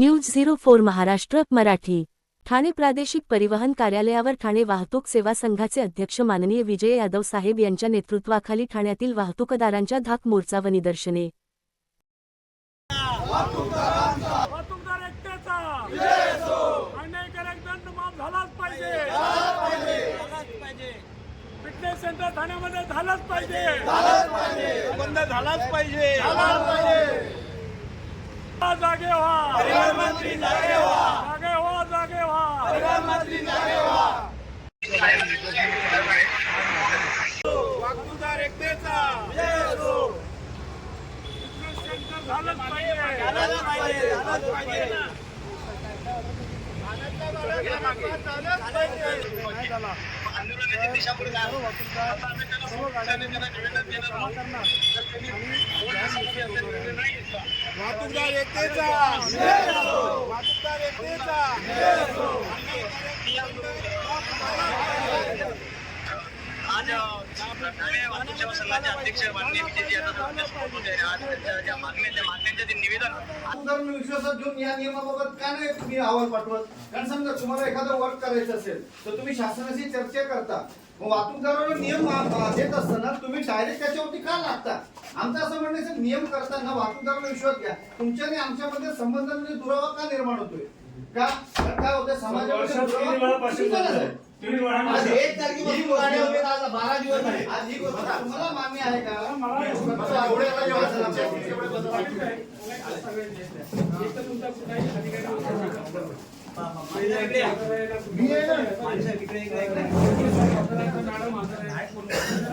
News 04 Maharashtra Marathi. Thane प्रादेशिक परिवहन कार्यालयावर ठाणे वाहतूक सेवा संघाचे अध्यक्ष माननीय विजय यादव साहेब यांच्या नेतृत्वाखाली ठाण्यातील वाहतूकदारांच्या धाक मोर्चा व निदर्शने। वाहतूकदार एकट्याचा अन्यायकारक दंड माफ झालाच पाहिजे। फिटनेस सेंटर ठाण्यामध्ये झालंच पाहिजे, बंद झालाच पाहिजे। जागे व्हा, परिवहन मंत्री जागे व्हा, जागे व्हा, जागे व्हा, परिवहन मंत्री जागे व्हा। वाहतूकदार एकट्याचा फिटनेस सेंटर झालंच पाहिजे, झालंच पाहिजे, झालंच पाहिजे। वाहतूकदार एकट्याचा, वाहतूकदार एकट्याचा आज ठाणे वाहतूक सेवा संघाचे अध्यक्ष माननीय विजय यादव आज ज्या मागण्यांचे ते निवेदन विश्वासात घेऊन या नियमाबाबत का नाही तुम्ही अहवाल पाठवत? कारण समजा तुम्हाला एखादं वर्क करायचं असेल तर तुम्ही शासनाशी चर्चा करता, मग वाहतूकदाराला नियम देत असताना तुम्ही डायरेक्ट त्याच्यावरती का लागता? आमचं असं म्हणण्याचं नियम करताना वाहतूकदाराला विश्वास घ्या, तुमच्या आणि आमच्यामध्ये संबंधांमध्ये दुरावा का निर्माण होतोय? का काय होतं समाजामध्ये आज 1 तारखेपासून गाड्या वगैरे आज 12 दिवस आहे। आज ही गोष्ट तुम्हाला मान्य आहे का?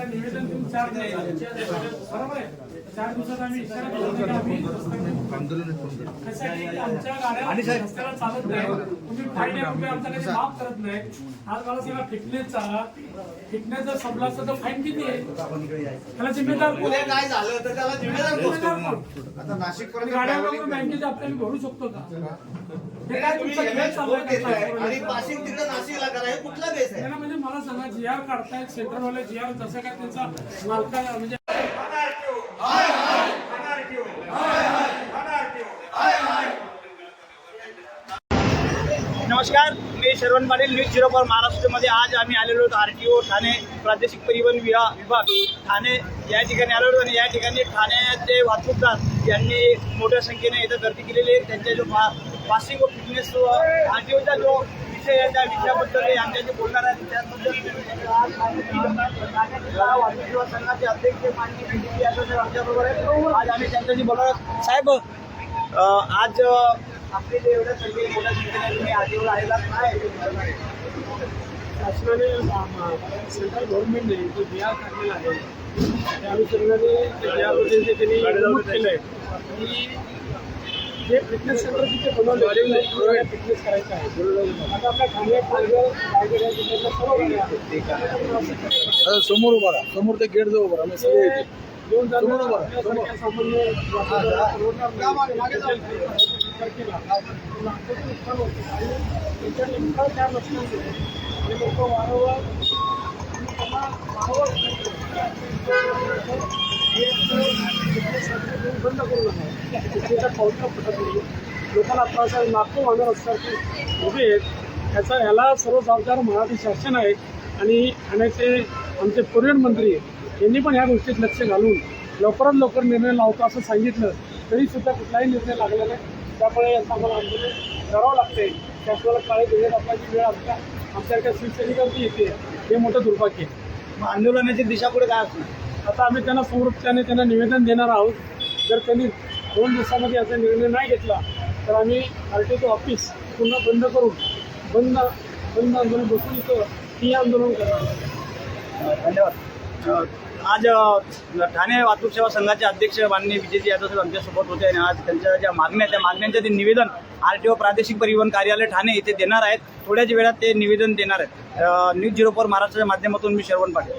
निवेदन देऊन 4 दिवसात आम्ही इशारा दिला की आम्ही आमच्या गाड्या रस्त्याला चालत नाही, तुम्ही फाईन रुपये आमच्याकडे माफ करत नाही। आज मला सांगा फिटनेस जर संपला असता तर फाईन किती आहे? त्याला जिम्मेदार उद्या काय झालं तर त्याला जिम्मेदार कोण? आता नाशिक गाड्यावर बँकेचे आपल्याला भरू शकतो का? हे काय तुमचा खेळ चाललाय का? आणि पासिंग तिकडे नाशिकला करा, हे कुठला बेस आहे? म्हणजे मला सांगा GR काढतायत सेंटरवाले, GR जसं काय त्यांचा मालका म्हणजे नमस्कार, मी शरवण पाटील, न्यूज 04 महाराष्ट्रमध्ये आज आम्ही आलेलो आहोत RTO ठाणे प्रादेशिक परिवहन विभाग ठाणे या ठिकाणी आलेलो आहोत। आणि या ठिकाणी ठाण्याचे वाहतूकदार यांनी मोठ्या संख्येने इथं गर्दी केलेली आहे। त्यांच्या जो पासिंग व फिटनेस RTOचा जो विषय आहे त्या विषयाबद्दल आमच्याशी बोलणार आहेत। त्याबद्दल वाहतूक सेवा संघाचे अध्यक्ष माननीय विजय यादव साहेब आमच्याबरोबर आहेत। आज आम्ही त्यांच्याशी बोलणार आहोत। साहेब, आज आपले जे एवढ्या संख्येने मोठ्या संख्येने तुम्ही RTOला आलेला काय शासनाने सेंट्रल गव्हर्नमेंटने जो GR काढलेला आहे त्या अनुषंगाने GRमध्ये जे त्यांनी नमूद केलं आहे की जे फिटनेस सेंटर तिथे बनवले फिटनेस करायचं आहे। आता आपल्या ठाणे, पालघर, रायगड या जिल्ह्यातल्या सर्व गाड्या आहेत। समोर उभा राहा, समोर ते गेट जवळ उभा राहा, सगळे येते दोन सामान्य बंद करू नका, पावसा फुटत नाही, लोकांना त्रास आहे, लाखो वाहनं रस्त्यावरती उभे आहेत। ह्याला सर्व जबाबदार मराठी शासन आहे आणि ठाण्याचे आमचे परिवहन मंत्री यांनी पण ह्या गोष्टीत लक्ष घालून लवकरात लवकर निर्णय लावतो असं सांगितलं तरीसुद्धा कुठलाही निर्णय लागला नाही। त्यामुळे याचं आम्हाला आंदोलन करावं लागते। त्यामुळे काळे देण्यात आपल्याची वेळ आमच्यासारख्या शिवसैनिकांची येते, हे मोठं दुर्भाग्य आहे। आंदोलनाची दिशा पुढे काय असणार? आता आम्ही त्यांना समृपतेने त्यांना निवेदन देणार आहोत। जर त्यांनी 2 दिवसामध्ये याचा निर्णय नाही घेतला तर आम्ही RTO ऑफिस पुन्हा बंद करून बंद आंदोलन बसून इथं ही आंदोलन करणार। धन्यवाद। आज ठाणे वाहतूक सेवा संघाचे अध्यक्ष माननीय विजय यादव साहेब आमच्यासोबत होते आणि आज त्यांच्या ज्या मागण्या त्या मागण्यांचं ते निवेदन RTO प्रादेशिक परिवहन कार्यालय ठाणे इथे देणार आहेत। थोड्याच वेळात ते निवेदन देणार आहेत। न्यूज 04 महाराष्ट्राच्या माध्यमातून मी शरवण पाटील।